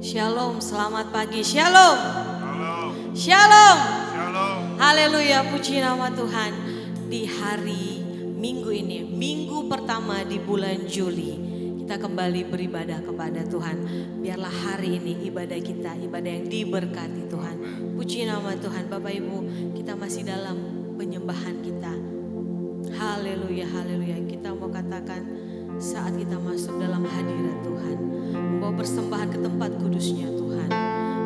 Shalom, selamat pagi. Shalom. Shalom. Shalom. Shalom. Haleluya, puji nama Tuhan. Di hari Minggu ini, minggu pertama di bulan Juli, kita kembali beribadah kepada Tuhan. Biarlah hari ini ibadah kita, ibadah yang diberkati Tuhan. Puji nama Tuhan. Bapak Ibu, kita masih dalam penyembahan kita. Haleluya, haleluya. Kita mau katakan saat kita masuk dalam hadirat Tuhan, membawa persembahan ke tempat kudusnya Tuhan.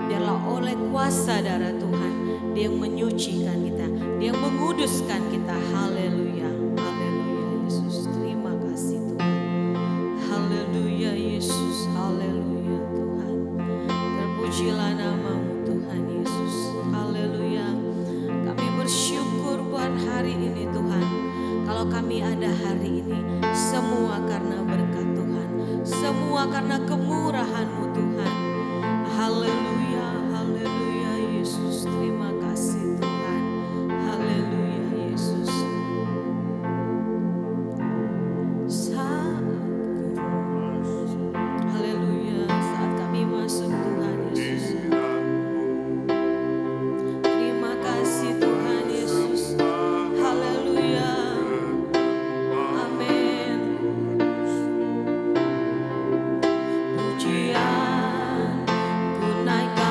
Biarlah oleh kuasa darah Tuhan, Dia yang menyucikan kita, Dia yang menguduskan kita. Haleluya, haleluya Yesus. Terima kasih Tuhan. Haleluya Yesus, haleluya Tuhan. Terpujilah namamu Tuhan Yesus. Haleluya. Kami bersyukur buat hari ini Tuhan. Kalau kami ada hari ini, semua karena berkat Tuhan, semua karena kemurahan-Mu Tuhan. Haleluya, haleluya Yesus, terima kasih Tuhan. Haleluya Yesus. Haleluya, saat kami masuk Tuhan Yesus. Terima kasih Tuhan Yesus. Haleluya. Amin. Pujian ku naikkan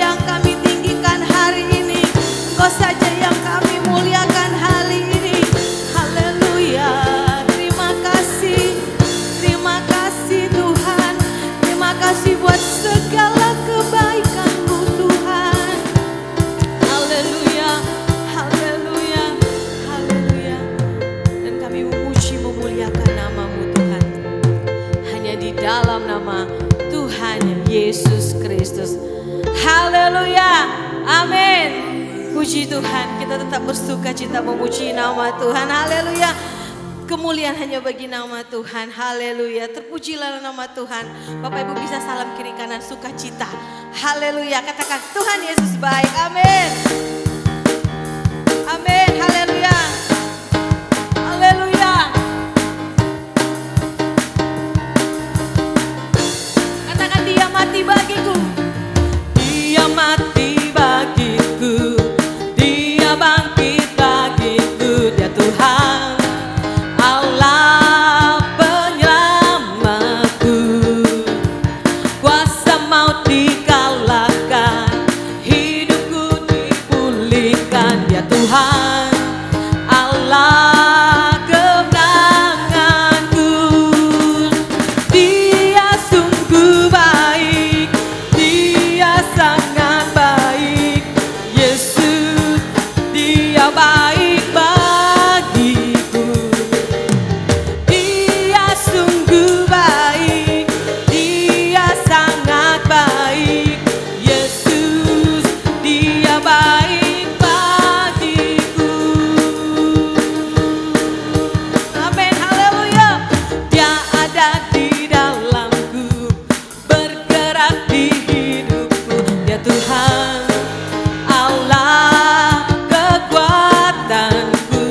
yang kami tinggikan hari ini. Engkau saja yang kami muliakan hari ini. Haleluya. Terima kasih Tuhan. Terima kasih buat segala kebaikan-Mu Tuhan. Haleluya, haleluya, haleluya. Dan kami memuji memuliakan nama-Mu Tuhan. Hanya di dalam nama Tuhan Yesus Kristus. Haleluya, amin. Puji Tuhan, kita tetap bersuka cita memuji nama Tuhan. Haleluya. Kemuliaan hanya bagi nama Tuhan. Haleluya. Terpujilah nama Tuhan. Bapak Ibu bisa salam kiri kanan sukacita. Haleluya. Katakan Tuhan Yesus baik. Amin. Amin. Haleluya. Haleluya. Katakan Dia mati bagiku. Dia mati bagiku. Dia bangkit bagiku. Dia Tuhan. Allah penyelamatku, kuasa maut dikalahkan, hidupku dipulihkan. Dia Tuhan, Allah kemenanganku. Dia sungguh baik, Dia sangat baik. Yesus, Dia baik bagiku. Dia sungguh baik, Dia sangat baik. Yesus, Dia baik bagiku. Amin, haleluya. Dia ada di dalamku, bergerak di hidupku. Dia Tuhan, Allah kekuatanku.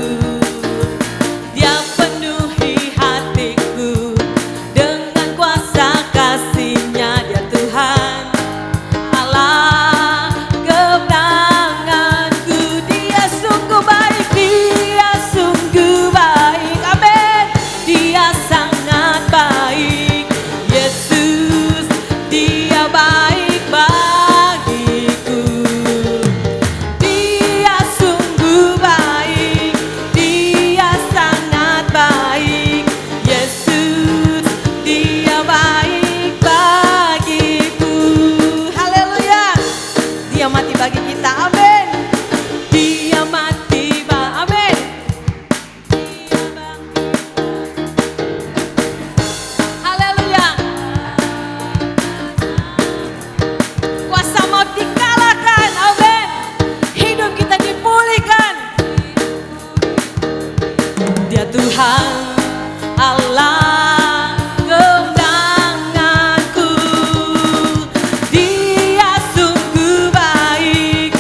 Dia penuhi hatiku dengan kuasa kasih-Nya. Dia Tuhan, Allah kemenanganku. Dia sungguh baik, Dia sungguh baik. Amin. Dia sangat baik. Yesus, Dia baik bagiku. Dia sungguh baik, Dia sangat baik. Yesus, Dia baik bagiku. Haleluya. Dia mati bagi kita. Amin. Dia mati amin. Haleluya. Kuasa maut dikalahkan. Amin. Hidup kita dipulihkan. Dia Tuhan, Allah kemenanganku. Dia sungguh baik,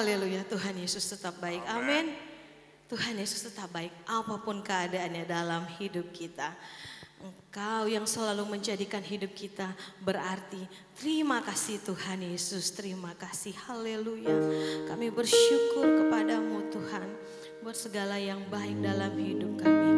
Haleluya, Tuhan Yesus tetap baik. Amin. Tuhan Yesus tetap baik apapun keadaannya dalam hidup kita. Engkau yang selalu menjadikan hidup kita berarti. Terima kasih Tuhan Yesus, terima kasih. Haleluya. Kami bersyukur kepadamu Tuhan buat segala yang baik dalam hidup kami.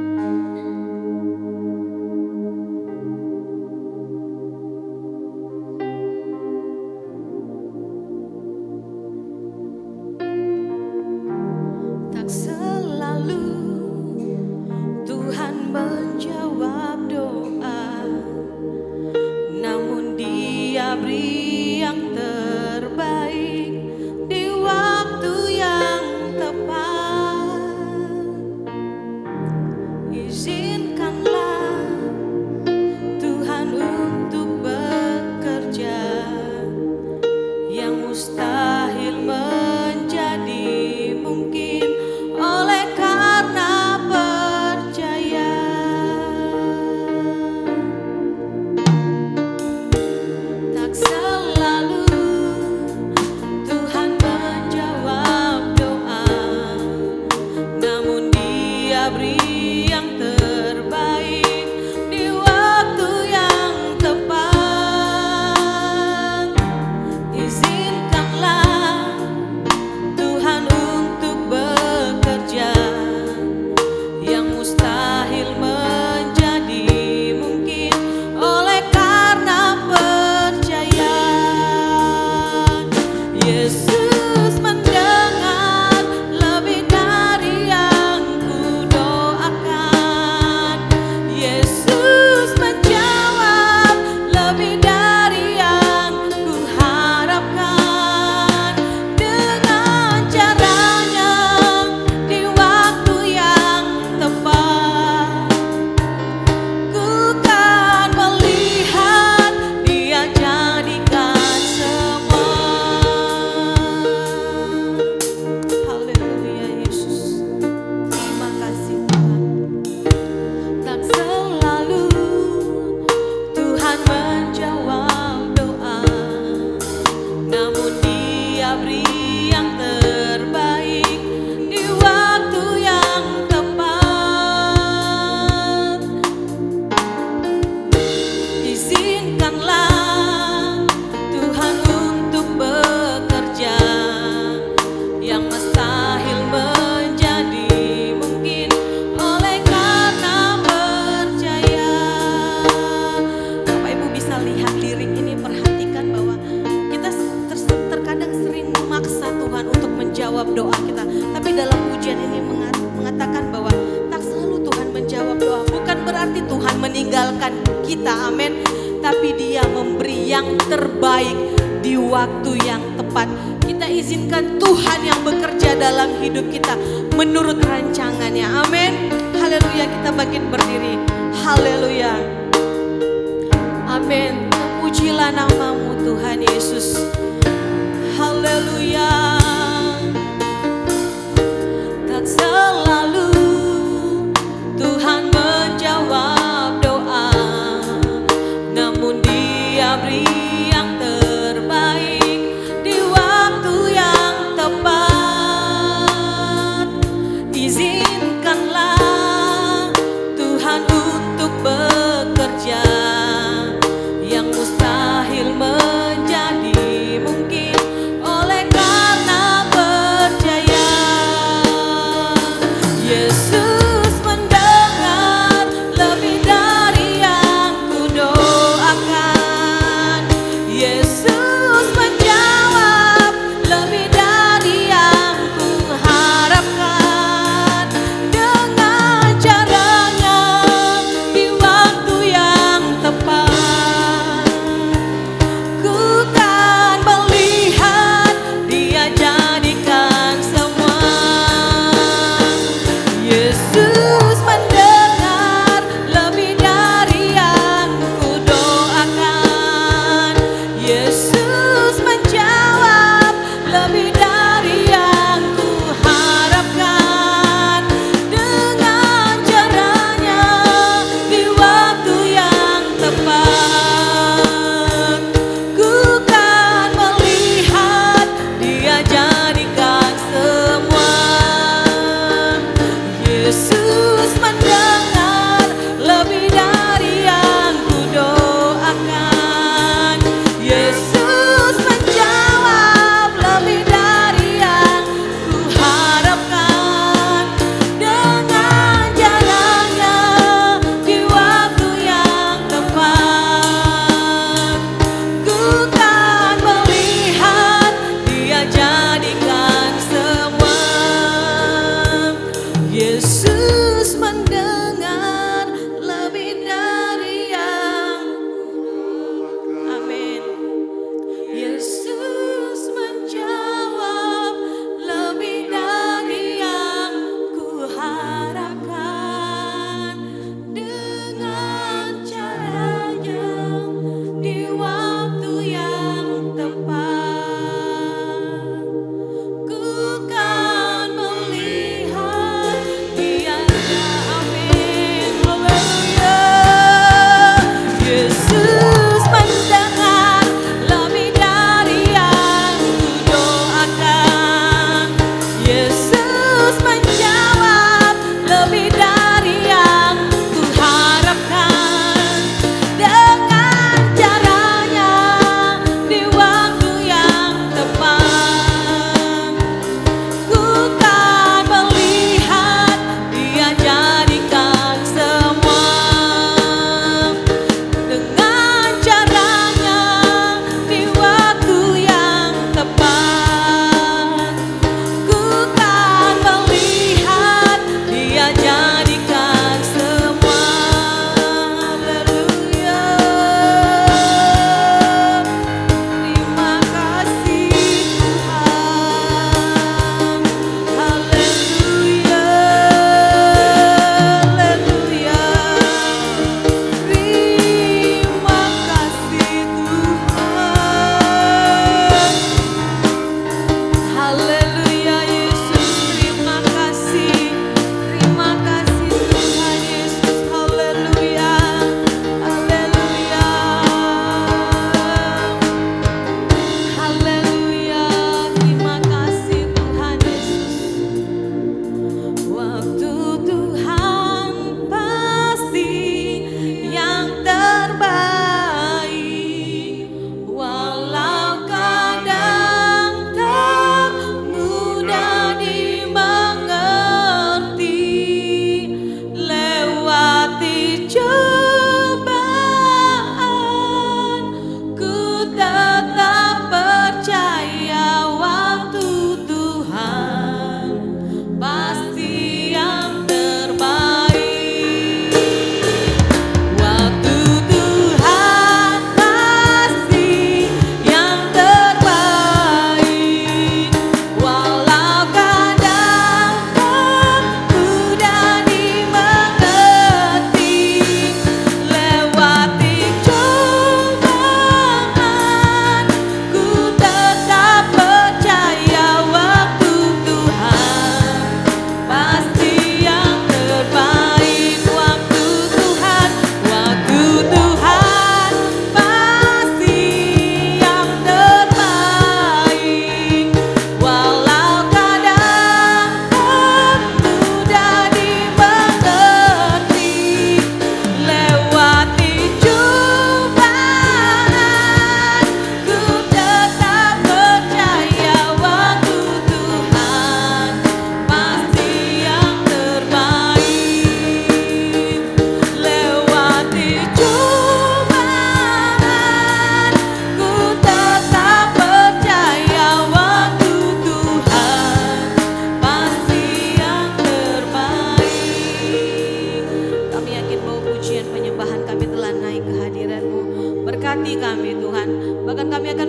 Doa kita, tapi dalam pujian ini mengatakan bahwa tak selalu Tuhan menjawab doa. Bukan berarti Tuhan meninggalkan kita, amin. Tapi Dia memberi yang terbaik di waktu yang tepat. Kita izinkan Tuhan yang bekerja dalam hidup kita menurut rancangannya, amin. Haleluya, kita bangkit berdiri. Haleluya, amin. Pujilah namamu Tuhan Yesus. Haleluya. Selalu Tuhan menjawab doa, namun Dia beri yang terbaik di waktu yang tepat. Izinkanlah Tuhan untuk bekerja yang mustahil menjadi mungkin oleh karena percaya. Yesus mendengar lebih dari yang kudoakan. Yesus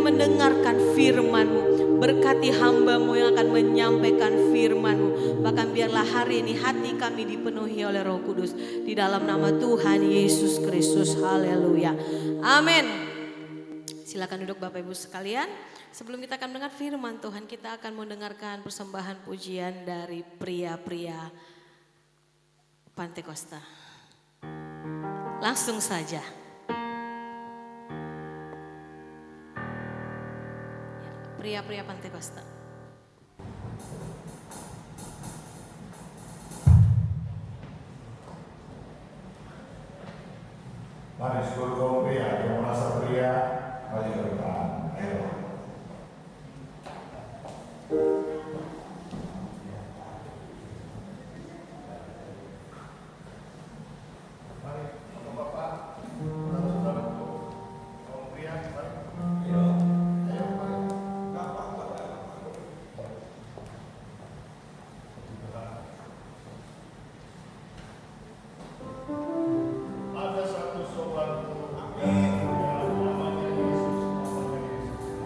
mendengarkan firman-Mu. Berkati hamba-Mu yang akan menyampaikan firman-Mu. Bahkan biarlah hari ini hati kami dipenuhi oleh Roh Kudus. Di dalam nama Tuhan Yesus Kristus. Haleluya. Amin. Silakan duduk Bapak Ibu sekalian. Sebelum kita akan mendengar firman Tuhan, kita akan mendengarkan persembahan pujian dari pria-pria Pantekosta. Langsung saja. Pria-pria Pantekosta. Mari seluruh kaum pria yang merasa pria, maju ke depan. Ayo. Mari, Bapak-bapak, saudara-saudara, kaum pria, mari. Ayo. Ayo, mari. Ada satu sobatku, amin. Namanya Yesus, namanya Yesus.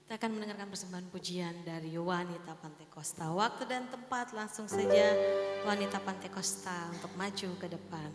Kita akan mendengarkan persembahan pujian dari wanita Pantekosta. Waktu dan tempat langsung saja wanita Pantekosta untuk maju ke depan.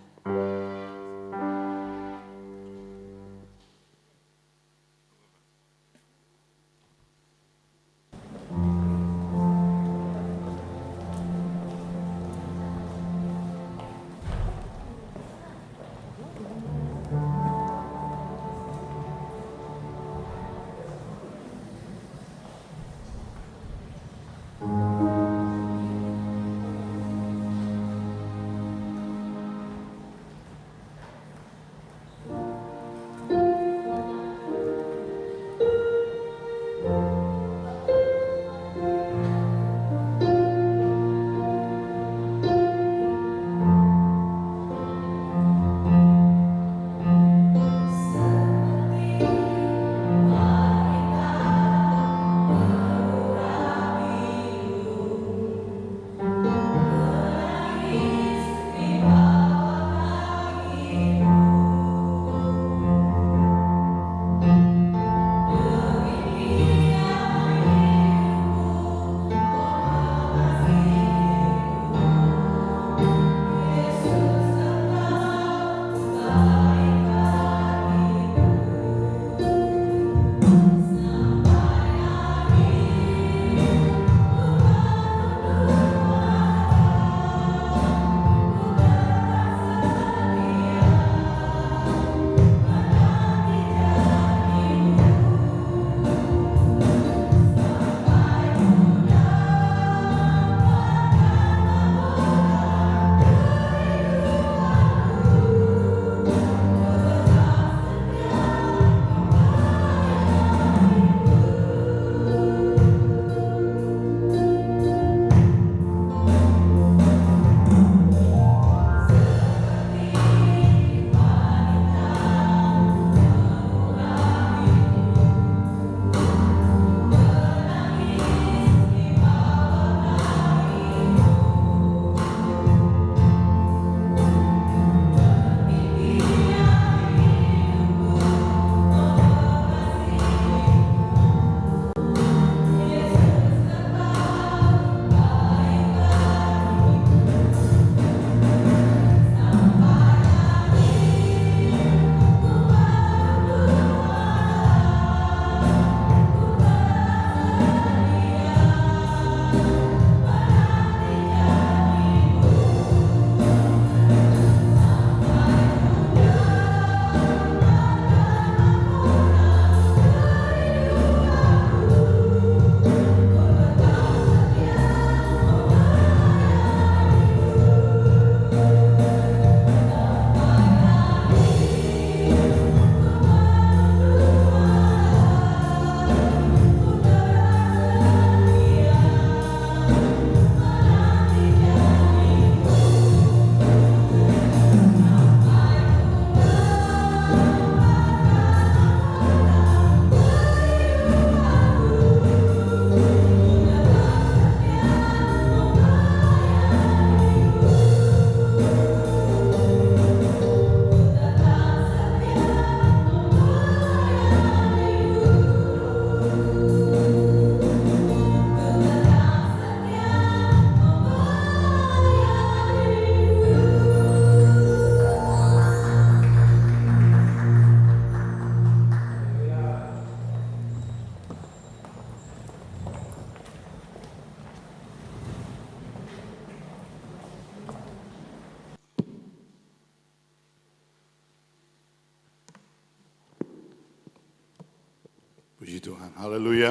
Tuhan. Haleluya.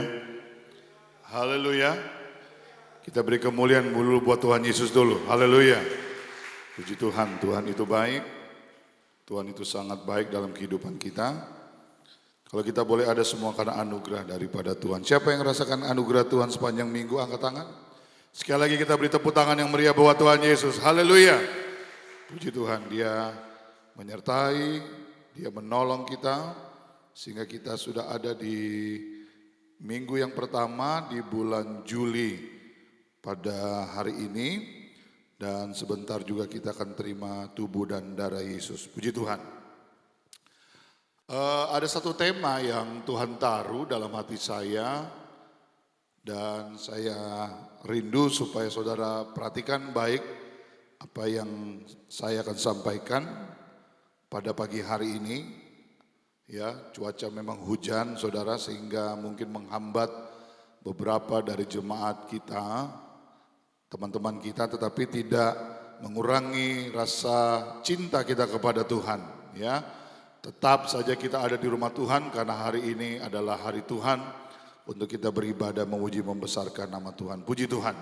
Haleluya. Kita beri kemuliaan dulu buat Tuhan Yesus dulu. Haleluya. Puji Tuhan, Tuhan itu baik. Tuhan itu sangat baik dalam kehidupan kita. Kalau kita boleh ada semua karena anugerah daripada Tuhan. Siapa yang merasakan anugerah Tuhan sepanjang minggu, angkat tangan. Sekali lagi kita beri tepuk tangan yang meriah buat Tuhan Yesus. Haleluya. Puji Tuhan, Dia menyertai, Dia menolong kita. Sehingga kita sudah ada di minggu yang pertama di bulan Juli pada hari ini, dan sebentar juga kita akan terima tubuh dan darah Yesus. Puji Tuhan. Ada satu tema yang Tuhan taruh dalam hati saya, dan saya rindu supaya saudara perhatikan baik apa yang saya akan sampaikan pada pagi hari ini. Ya, cuaca memang hujan saudara, sehingga mungkin menghambat beberapa dari jemaat kita, teman-teman kita, tetapi tidak mengurangi rasa cinta kita kepada Tuhan. Ya, tetap saja kita ada di rumah Tuhan karena hari ini adalah hari Tuhan untuk kita beribadah, memuji, membesarkan nama Tuhan. Puji Tuhan.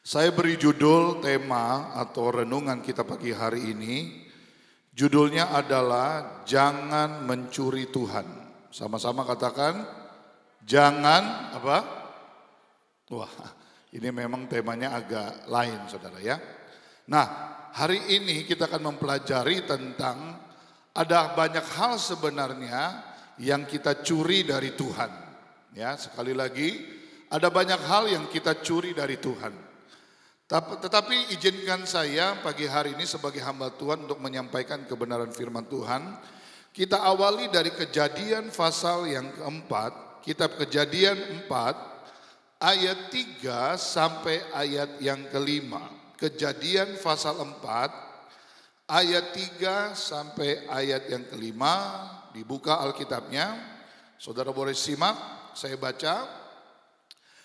Saya beri judul tema atau renungan kita pagi hari ini. Judulnya adalah Jangan Mencuri Tuhan. Sama-sama katakan, jangan apa? Wah, ini memang temanya agak lain saudara ya. Nah, hari ini kita akan mempelajari tentang ada banyak hal sebenarnya yang kita curi dari Tuhan. Ya, sekali lagi ada banyak hal yang kita curi dari Tuhan. Tetapi izinkan saya pagi hari ini sebagai hamba Tuhan untuk menyampaikan kebenaran firman Tuhan. Kita awali dari Kejadian pasal yang keempat, kitab Kejadian 4 ayat 3 sampai ayat yang kelima. Kejadian pasal 4 ayat 3 sampai ayat yang kelima. Dibuka Alkitabnya. Saudara boleh simak, saya baca.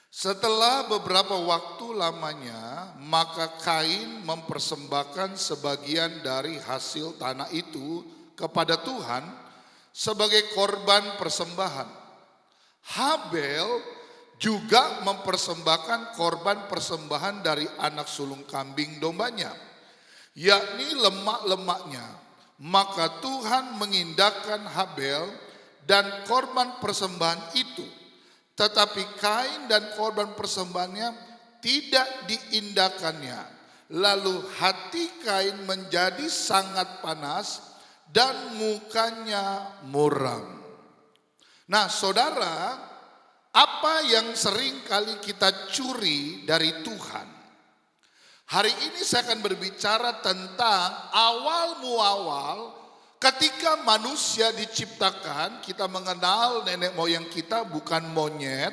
Setelah beberapa waktu lamanya, maka Kain mempersembahkan sebagian dari hasil tanah itu kepada Tuhan sebagai korban persembahan. Habel juga mempersembahkan korban persembahan dari anak sulung kambing dombanya, yakni lemak-lemaknya. Maka Tuhan mengindahkan Habel dan korban persembahan itu, tetapi Kain dan korban persembahannya tidak diindahkannya. Lalu hati Kain menjadi sangat panas dan mukanya muram. Nah saudara, apa yang sering kali kita curi dari Tuhan? Hari ini saya akan berbicara tentang awal muawal ketika manusia diciptakan. Kita mengenal nenek moyang kita bukan monyet,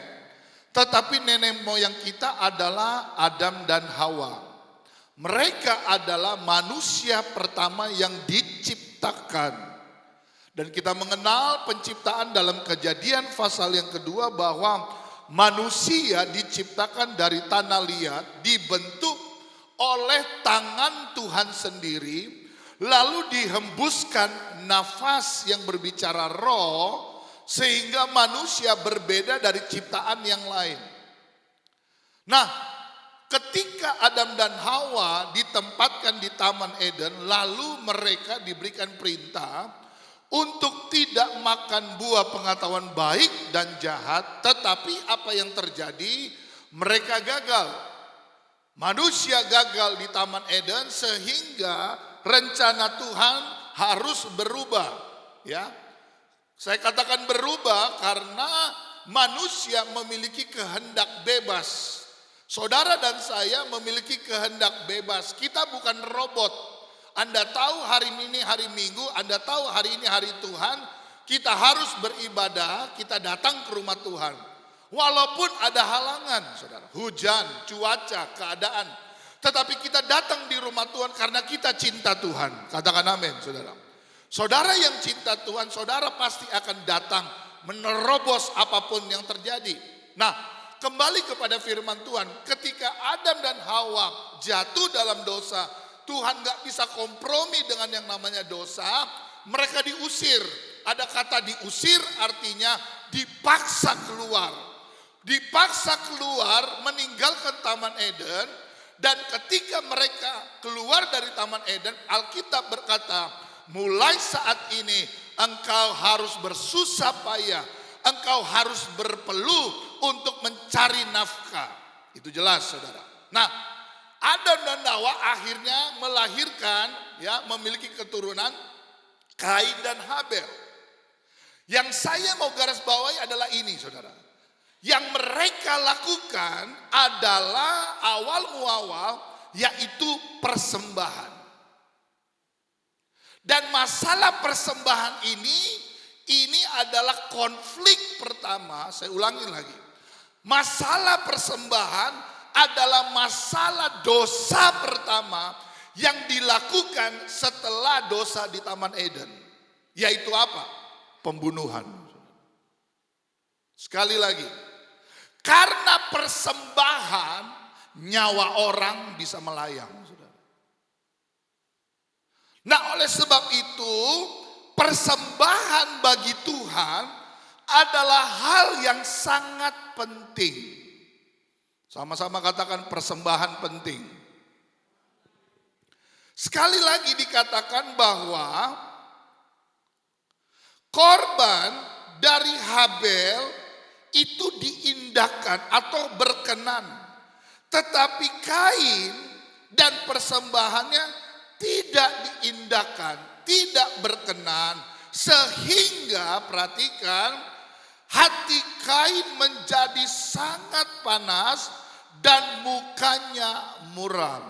tetapi nenek moyang kita adalah Adam dan Hawa. Mereka adalah manusia pertama yang diciptakan. Dan kita mengenal penciptaan dalam Kejadian pasal yang kedua bahwa manusia diciptakan dari tanah liat, dibentuk oleh tangan Tuhan sendiri, lalu dihembuskan nafas yang berbicara roh, sehingga manusia berbeda dari ciptaan yang lain. Nah, ketika Adam dan Hawa ditempatkan di Taman Eden, lalu mereka diberikan perintah untuk tidak makan buah pengetahuan baik dan jahat. Tetapi apa yang terjadi? Mereka gagal. Manusia gagal di Taman Eden sehingga rencana Tuhan harus berubah. Ya, saya katakan berubah karena manusia memiliki kehendak bebas. Saudara dan saya memiliki kehendak bebas. Kita bukan robot. Anda tahu hari ini hari Minggu, Anda tahu hari ini hari Tuhan, kita harus beribadah, kita datang ke rumah Tuhan. Walaupun ada halangan, saudara, hujan, cuaca, keadaan. Tetapi kita datang di rumah Tuhan karena kita cinta Tuhan. Katakan amin, saudara. Saudara yang cinta Tuhan, saudara pasti akan datang menerobos apapun yang terjadi. Nah, kembali kepada firman Tuhan, ketika Adam dan Hawa jatuh dalam dosa, Tuhan gak bisa kompromi dengan yang namanya dosa. Mereka diusir. Ada kata diusir artinya dipaksa keluar. Dipaksa keluar meninggalkan Taman Eden. Dan ketika mereka keluar dari Taman Eden, Alkitab berkata, mulai saat ini engkau harus bersusah payah, engkau harus berpeluh untuk mencari nafkah. Itu jelas, saudara. Nah, Adam dan Hawa akhirnya melahirkan, memiliki keturunan Kain dan Habel. Yang saya mau garis bawahi adalah ini, saudara. Yang mereka lakukan adalah awal muawal, yaitu persembahan. Dan masalah persembahan ini adalah konflik pertama. Saya ulangi lagi. Masalah persembahan adalah masalah dosa pertama yang dilakukan setelah dosa di Taman Eden. Yaitu apa? Pembunuhan. Sekali lagi. Karena persembahan, nyawa orang bisa melayang. Nah, oleh sebab itu, persembahan bagi Tuhan adalah hal yang sangat penting. Sama-sama katakan persembahan penting. Sekali lagi dikatakan bahwa korban dari Habel itu diindahkan atau berkenan. Tetapi Kain dan persembahannya tidak diindahkan, tidak berkenan. Sehingga perhatikan, hati Kain menjadi sangat panas dan mukanya muram.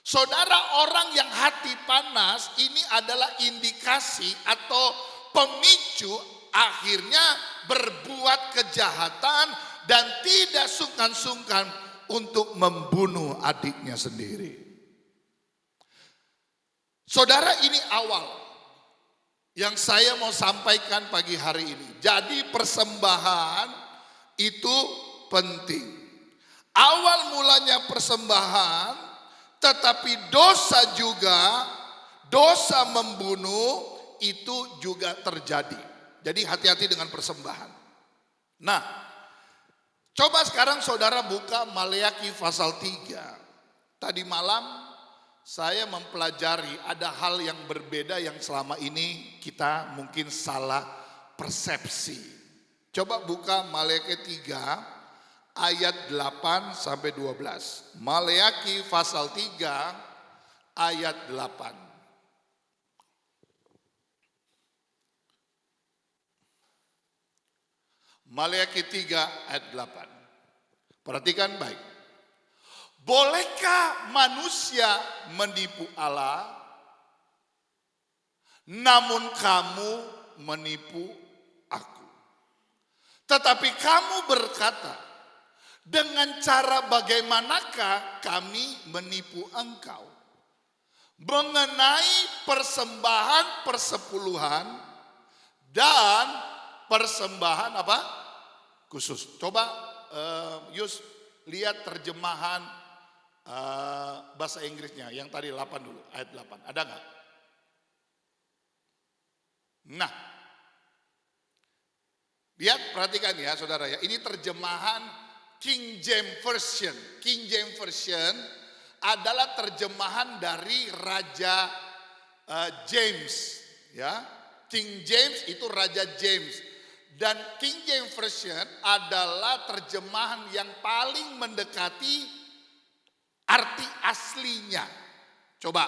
Saudara, orang yang hati panas ini adalah indikasi atau pemicu akhirnya berbuat kejahatan dan tidak sungkan-sungkan untuk membunuh adiknya sendiri. Saudara, ini awal yang saya mau sampaikan pagi hari ini. Jadi persembahan itu penting. Awal mulanya persembahan, tetapi dosa juga, dosa membunuh itu juga terjadi. Jadi hati-hati dengan persembahan. Nah, coba sekarang saudara buka Maleakhi pasal 3. Tadi malam saya mempelajari ada hal yang berbeda yang selama ini kita mungkin salah persepsi. Coba buka Maleakhi 3 ayat 8 sampai 12. Maleakhi pasal 3 ayat 8. Maleakhi 3 ayat 8. Perhatikan baik. Bolehkah manusia menipu Allah? Namun kamu menipu aku. Tetapi kamu berkata, dengan cara bagaimanakah kami menipu engkau? Mengenai persembahan persepuluhan dan persembahan apa? Khusus. Coba Yus lihat terjemahan bahasa Inggrisnya yang tadi 8 dulu, ayat 8. Ada nggak? Nah, lihat, perhatikan ya saudara ya. Ini terjemahan King James Version. King James Version adalah terjemahan dari Raja James, ya. King James itu Raja James. Dan King James Version adalah terjemahan yang paling mendekati arti aslinya. Coba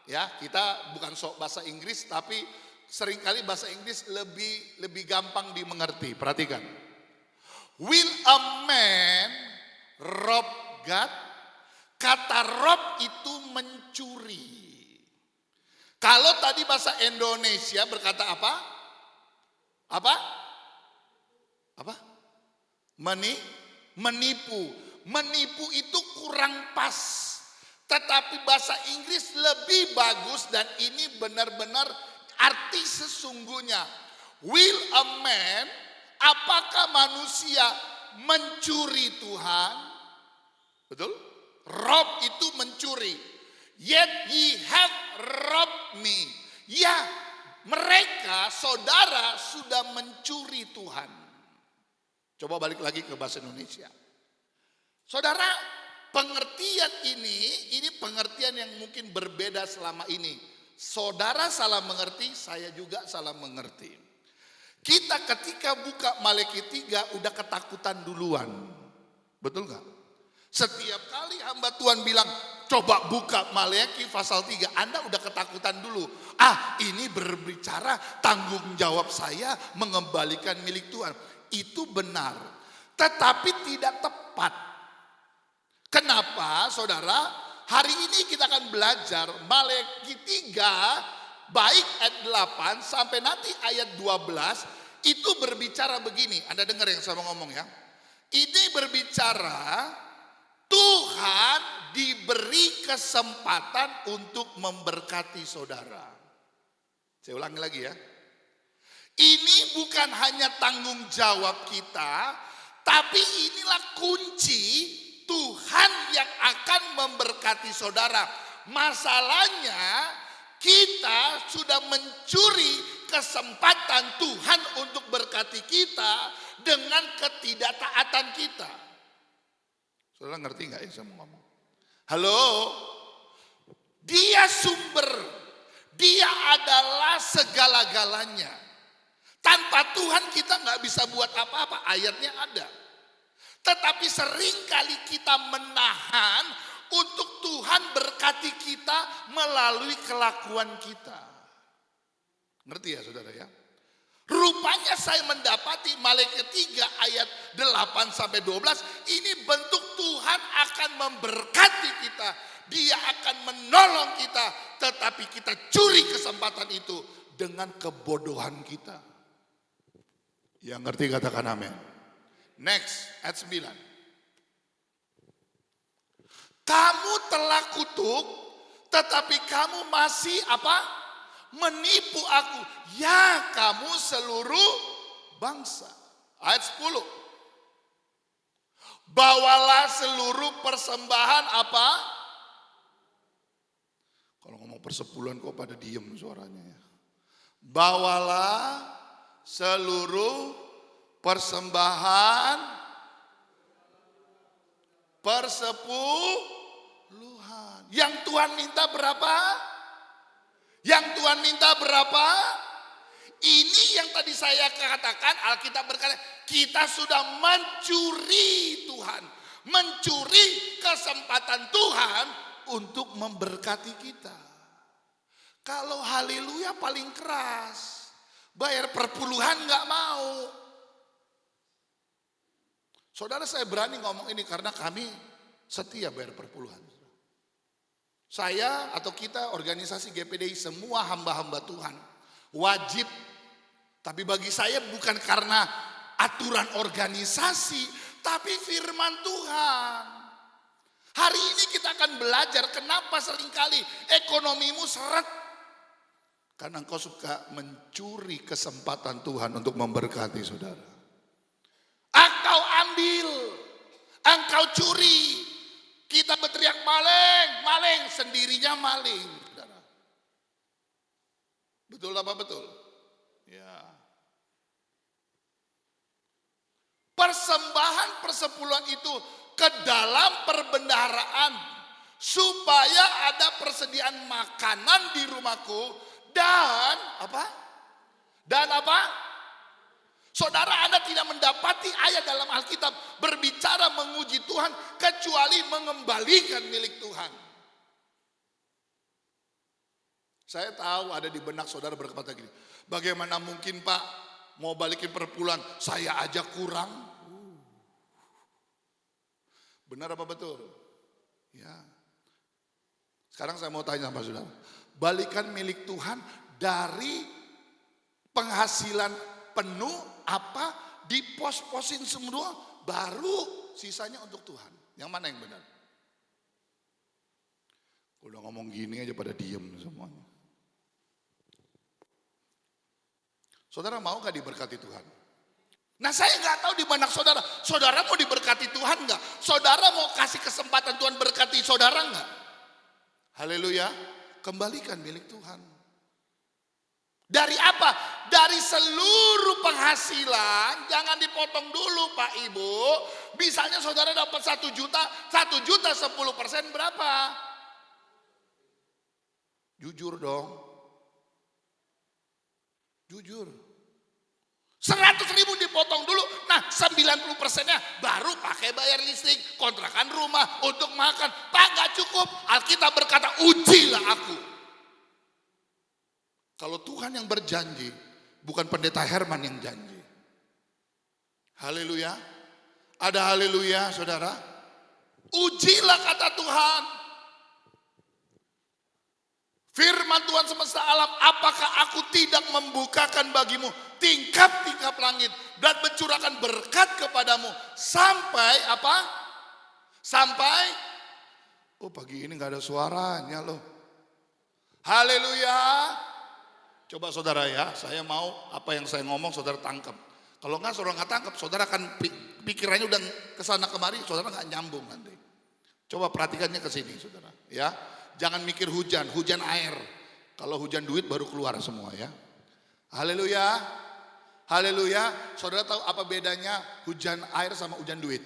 ya, kita bukan sok bahasa Inggris, tapi seringkali bahasa Inggris lebih gampang dimengerti. Perhatikan. Will a man rob God? Kata rob itu mencuri. Kalau tadi bahasa Indonesia berkata apa? Apa? Apa? Menipu. Menipu itu kurang pas. Tetapi bahasa Inggris lebih bagus dan ini benar-benar arti sesungguhnya. Will a man, apakah manusia mencuri Tuhan? Betul? Rob itu mencuri. Yet ye have robbed me. Ya, mereka, saudara sudah mencuri Tuhan. Coba balik lagi ke bahasa Indonesia. Saudara, pengertian ini pengertian yang mungkin berbeda selama ini. Saudara salah mengerti, saya juga salah mengerti. Kita ketika buka Maleakhi 3 udah ketakutan duluan. Betul gak? Setiap kali hamba Tuhan bilang, coba buka Maleakhi pasal 3, Anda udah ketakutan dulu. Ini berbicara tanggung jawab saya mengembalikan milik Tuhan. Itu benar, tetapi tidak tepat. Kenapa saudara? Hari ini kita akan belajar Maleakhi 3 baik ayat 8 sampai nanti ayat 12 itu berbicara begini. Anda dengar yang saya mau ngomong ya. Ini berbicara Tuhan diberi kesempatan untuk memberkati saudara. Saya ulangi lagi ya. Ini bukan hanya tanggung jawab kita, tapi inilah kunci Tuhan yang akan memberkati saudara. Masalahnya kita sudah mencuri kesempatan Tuhan untuk berkati kita dengan ketidaktaatan kita. Saudara ngerti gak yang saya mau ngomong? Halo? Dia sumber. Dia adalah segala-galanya. Tanpa Tuhan kita gak bisa buat apa-apa. Ayatnya ada. Tetapi seringkali kita menahan untuk Tuhan berkati kita melalui kelakuan kita. Ngerti ya saudara ya? Rupanya saya mendapati Maleakhi 3 ayat 8 sampai 12. Ini bentuk Tuhan akan memberkati kita. Dia akan menolong kita. Tetapi kita curi kesempatan itu dengan kebodohan kita. Yang ngerti katakan amin. Next, ayat 9. Kamu telah kutuk, tetapi kamu masih apa? Menipu aku. Ya kamu seluruh bangsa. Ayat 10. Bawalah seluruh persembahan apa? Kalau ngomong persepuluhan kok pada diem suaranya ya. Bawalah seluruh persembahan persepuluhan. Yang Tuhan minta berapa? Yang Tuhan minta berapa? Ini yang tadi saya katakan, Alkitab berkata, kita sudah mencuri Tuhan. Mencuri kesempatan Tuhan untuk memberkati kita. Kalau haleluya paling keras. Bayar perpuluhan gak mau. Saudara, saya berani ngomong ini karena kami setia bayar perpuluhan. Saya atau kita organisasi GPDI semua hamba-hamba Tuhan wajib. Tapi bagi saya bukan karena aturan organisasi, tapi firman Tuhan. Hari ini kita akan belajar kenapa seringkali ekonomimu seret. Karena engkau suka mencuri kesempatan Tuhan untuk memberkati saudara. Engkau ambil, engkau curi. Kita berteriak maling, maling, sendirinya maling. Betul apa betul? Ya. Persembahan persepuluhan itu ke dalam perbendaharaan supaya ada persediaan makanan di rumahku dan apa? Dan apa? Saudara, Anda tidak mendapati ayat dalam Alkitab berbicara memuji Tuhan kecuali mengembalikan milik Tuhan. Saya tahu ada di benak saudara berkata gini, bagaimana mungkin Pak mau balikin perpuluhan, saya aja kurang. Benar apa betul? Ya. Sekarang saya mau tanya sama saudara, balikan milik Tuhan dari penghasilan penuh apa dipos-posin semua baru sisanya untuk Tuhan. Yang mana yang benar? Udah ngomong gini aja pada diem semuanya. Saudara mau gak diberkati Tuhan? Nah, saya gak tahu di benak saudara. Saudara mau diberkati Tuhan gak? Saudara mau kasih kesempatan Tuhan berkati saudara gak? Haleluya. Kembalikan milik Tuhan. Dari apa? Dari seluruh penghasilan, jangan dipotong dulu Pak Ibu. Misalnya saudara dapat 1 juta, 1 juta 10% berapa? Jujur dong. Jujur. 100.000 dipotong dulu, nah 90%-nya baru pakai bayar listrik, kontrakan rumah, untuk makan. Pak, gak cukup. Alkitab berkata, ujilah aku. Kalau Tuhan yang berjanji, bukan pendeta Herman yang janji. Haleluya. Ada haleluya saudara. Ujilah kata Tuhan. Firman Tuhan semesta alam, apakah aku tidak membukakan bagimu tingkap-tingkap langit dan mencurahkan berkat kepadamu sampai apa? Sampai, oh pagi ini gak ada suaranya loh. Haleluya. Coba saudara ya, saya mau apa yang saya ngomong saudara tangkap. Kalau enggak saudara nggak tangkap, saudara akan pikirannya udah kesana kemari, saudara nggak nyambung nanti. Coba perhatikannya ke sini saudara, ya. Jangan mikir hujan, hujan air. Kalau hujan duit baru keluar semua ya. Haleluya, haleluya. Saudara tahu apa bedanya hujan air sama hujan duit?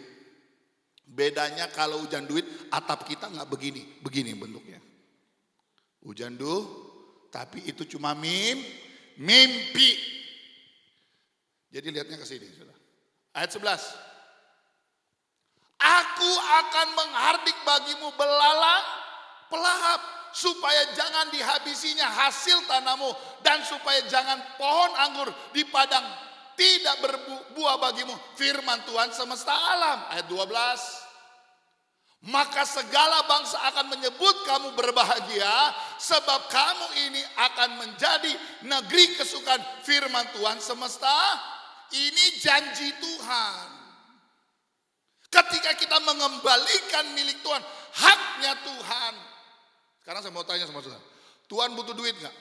Bedanya kalau hujan duit atap kita nggak begini bentuknya. Hujan tapi itu cuma mimpi. Jadi lihatnya ke sini, Saudara. Ayat 11. Aku akan menghardik bagimu belalang pelahap supaya jangan dihabisinya hasil tanahmu dan supaya jangan pohon anggur di padang tidak berbuah bagimu. Firman Tuhan semesta alam. Ayat 12. Maka segala bangsa akan menyebut kamu berbahagia sebab kamu ini akan menjadi negeri kesukaan. Firman Tuhan semesta, ini janji Tuhan. Ketika kita mengembalikan milik Tuhan, haknya Tuhan. Sekarang saya mau tanya sama saudara, Tuhan butuh duit gak?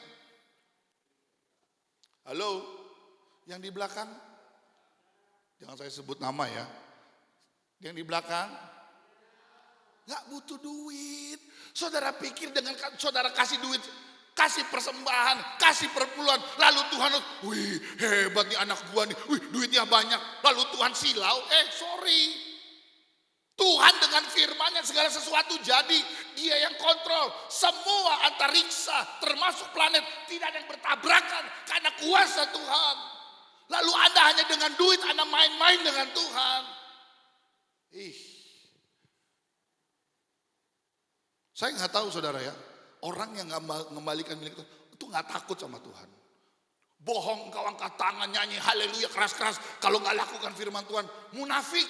Halo, yang di belakang, jangan saya sebut nama ya. Yang di belakang, gak butuh duit. Saudara pikir dengan saudara kasih duit, kasih persembahan, kasih perpuluhan, lalu Tuhan, wih hebat nih anak gua nih, wih duitnya banyak, lalu Tuhan silau, sorry. Tuhan dengan firman-Nya segala sesuatu jadi, Dia yang kontrol. Semua antariksa termasuk planet tidak ada yang bertabrakan karena kuasa Tuhan. Lalu Anda hanya dengan duit Anda main-main dengan Tuhan. Saya nggak tahu saudara ya, orang yang nggak mengembalikan milik itu nggak takut sama Tuhan. Bohong, kau angkat tangan nyanyi haleluya keras-keras, kalau nggak lakukan firman Tuhan, munafik.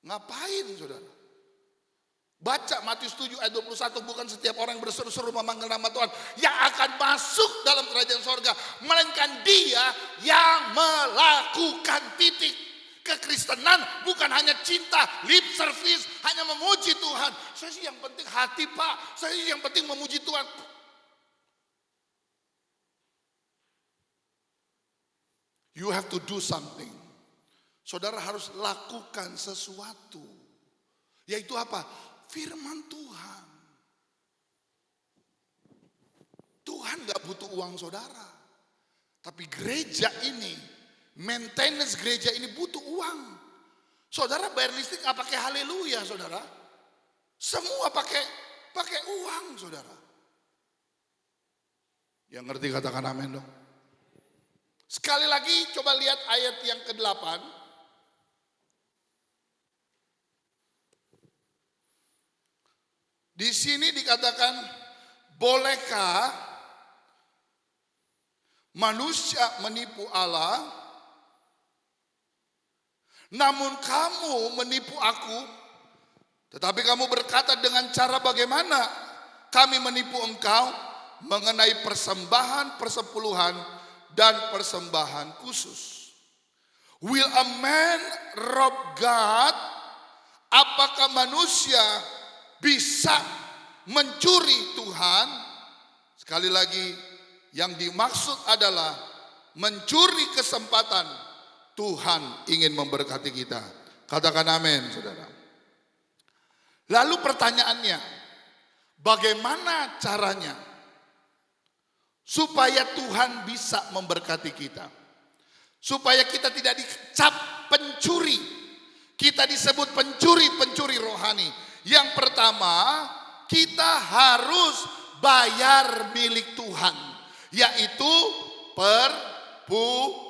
Ngapain saudara? Baca Matius 7 ayat 21, bukan setiap orang yang berseru-seru memanggil nama Tuhan yang akan masuk dalam kerajaan sorga, melainkan dia yang melakukan titik. Kekristenan bukan hanya cinta, lip service, hanya memuji Tuhan. Saya sih yang penting hati Pak, saya sih yang penting memuji Tuhan. You have to do something. Saudara harus lakukan sesuatu. Yaitu apa? Firman Tuhan. Tuhan gak butuh uang saudara. Tapi gereja ini, maintenance gereja ini butuh uang. Saudara bayar listrik gak pakai haleluya saudara. Semua pakai uang saudara. Yang ngerti katakan amin dong. Sekali lagi coba lihat ayat yang ke-8. Di sini dikatakan, bolehkah manusia menipu Allah? Namun kamu menipu aku, tetapi kamu berkata dengan cara bagaimana kami menipu engkau mengenai persembahan persepuluhan dan persembahan khusus. Will a man rob God? Apakah manusia bisa mencuri Tuhan? Sekali lagi, yang dimaksud adalah mencuri kesempatan. Tuhan ingin memberkati kita. Katakan amin, saudara. Lalu pertanyaannya, bagaimana caranya supaya Tuhan bisa memberkati kita. Supaya kita tidak dicap pencuri. Kita disebut pencuri-pencuri rohani. Yang pertama, kita harus bayar milik Tuhan, yaitu perpuluhan.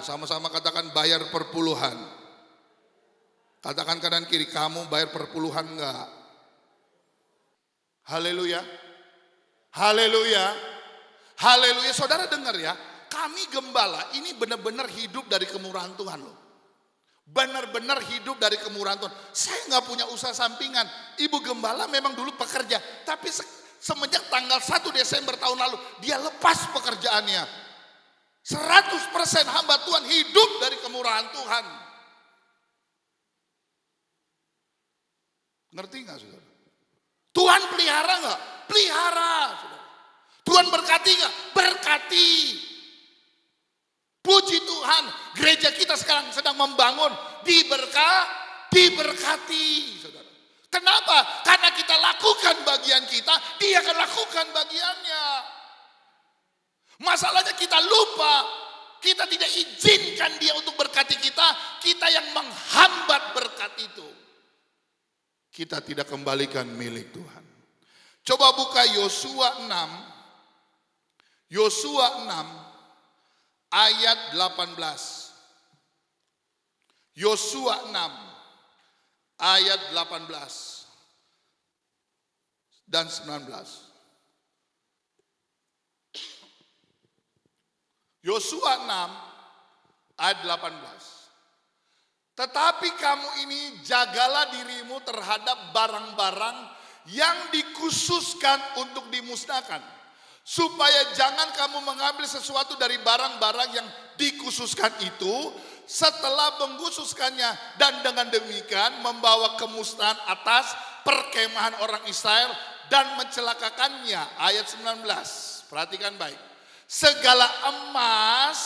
Sama-sama katakan bayar perpuluhan. Katakan kanan kiri, kamu bayar perpuluhan enggak? Haleluya. Haleluya. Haleluya. Saudara dengar ya, kami gembala ini benar-benar hidup dari kemurahan Tuhan loh. Benar-benar hidup dari kemurahan Tuhan. Saya nggak punya usaha sampingan. Ibu gembala memang dulu pekerja, tapi semenjak tanggal 1 Desember tahun lalu dia lepas pekerjaannya. 100% hamba Tuhan hidup dari kemurahan Tuhan. Ngerti nggak saudara? Tuhan pelihara nggak? Pelihara saudara. Tuhan berkati nggak? Berkati. Puji Tuhan, gereja kita sekarang sedang membangun, diberkati, saudara. Kenapa? Karena kita lakukan bagian kita, dia akan lakukan bagiannya. Masalahnya kita lupa, kita tidak izinkan dia untuk berkati kita yang menghambat berkat itu. Kita tidak kembalikan milik Tuhan. Coba buka Yosua 6. Yosua 6. Ayat 18. Yosua 6 ayat 18 dan 19. Yosua 6 ayat 18. Tetapi kamu ini jagalah dirimu terhadap barang-barang yang dikhususkan untuk dimusnahkan. Supaya jangan kamu mengambil sesuatu dari barang-barang yang dikhususkan itu setelah mengkhususkannya, dan dengan demikian membawa kemusnahan atas perkemahan orang Israel dan mencelakakannya. Ayat 19, perhatikan baik. Segala emas,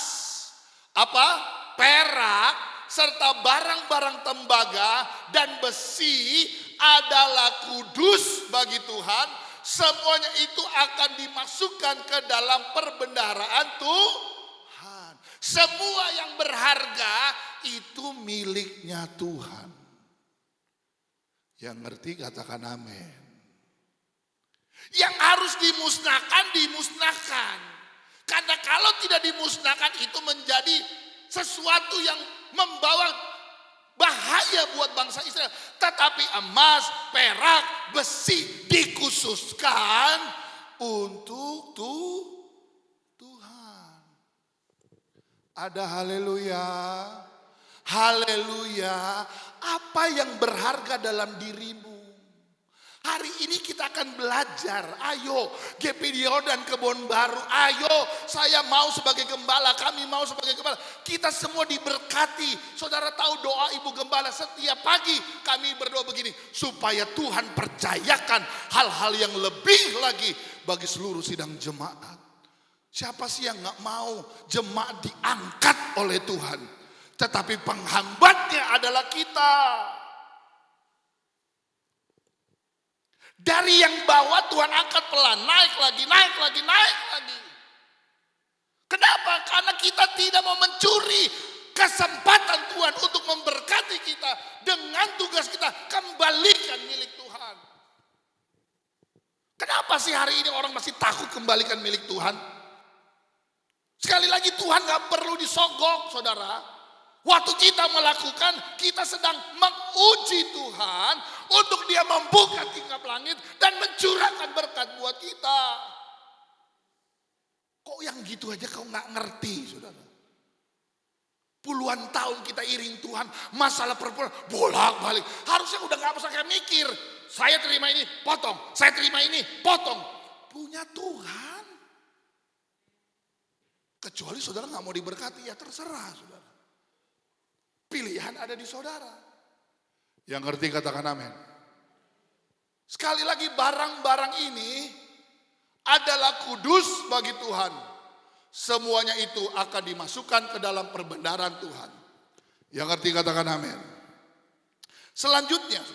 perak, serta barang-barang tembaga dan besi adalah kudus bagi Tuhan. Semuanya itu akan dimasukkan ke dalam perbendaharaan Tuhan. Semua yang berharga itu miliknya Tuhan. Yang ngerti katakan amin. Yang harus dimusnahkan, dimusnahkan. Karena kalau tidak dimusnahkan itu menjadi sesuatu yang membawa bahaya buat bangsa Israel. Tetapi emas, perak, besi dikhususkan untuk Tuhan. Ada haleluya. Haleluya. Apa yang berharga dalam dirimu? Hari ini kita akan belajar. Ayo GPDO dan Kebon Baru. Ayo, saya mau sebagai gembala. Kami mau sebagai gembala. Kita semua diberkati. Saudara tahu doa Ibu Gembala setiap pagi kami berdoa begini. Supaya Tuhan percayakan hal-hal yang lebih lagi bagi seluruh sidang jemaat. Siapa sih yang gak mau jemaat diangkat oleh Tuhan? Tetapi penghambatnya adalah kita. Dari yang bawah Tuhan angkat pelan, naik lagi, naik lagi, naik lagi. Kenapa? Karena kita tidak mau mencuri kesempatan Tuhan untuk memberkati kita. Dengan tugas kita kembalikan milik Tuhan. Kenapa sih hari ini orang masih takut kembalikan milik Tuhan? Sekali lagi Tuhan gak perlu disogok saudara. Waktu kita melakukan, kita sedang menguji Tuhan untuk dia membuka tingkap langit dan mencurahkan berkat buat kita. Kok yang gitu aja kau gak ngerti saudara? Puluhan tahun kita iring Tuhan, masalah perpuluhan bolak-balik. Harusnya udah gak usah kayak mikir. Saya terima ini, potong. Saya terima ini, potong. Punya Tuhan. Kecuali saudara gak mau diberkati, ya terserah saudara. Pilihan ada di saudara. Yang ngerti katakan amin. Sekali lagi barang-barang ini adalah kudus bagi Tuhan. Semuanya itu akan dimasukkan ke dalam perbendaharaan Tuhan. Yang ngerti katakan amin. Selanjutnya,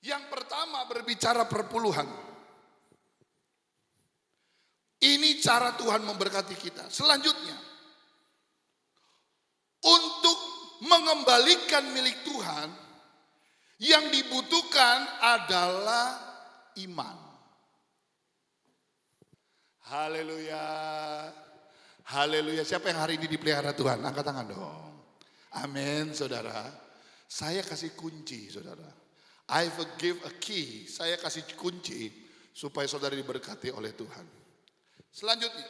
yang pertama berbicara perpuluhan. Ini cara Tuhan memberkati kita. Selanjutnya, untuk mengembalikan milik Tuhan, yang dibutuhkan adalah iman. Haleluya. Haleluya. Siapa yang hari ini dipelihara Tuhan? Angkat tangan dong. Amin, saudara. Saya kasih kunci, saudara. I give a key. Saya kasih kunci supaya saudara diberkati oleh Tuhan. Selanjutnya,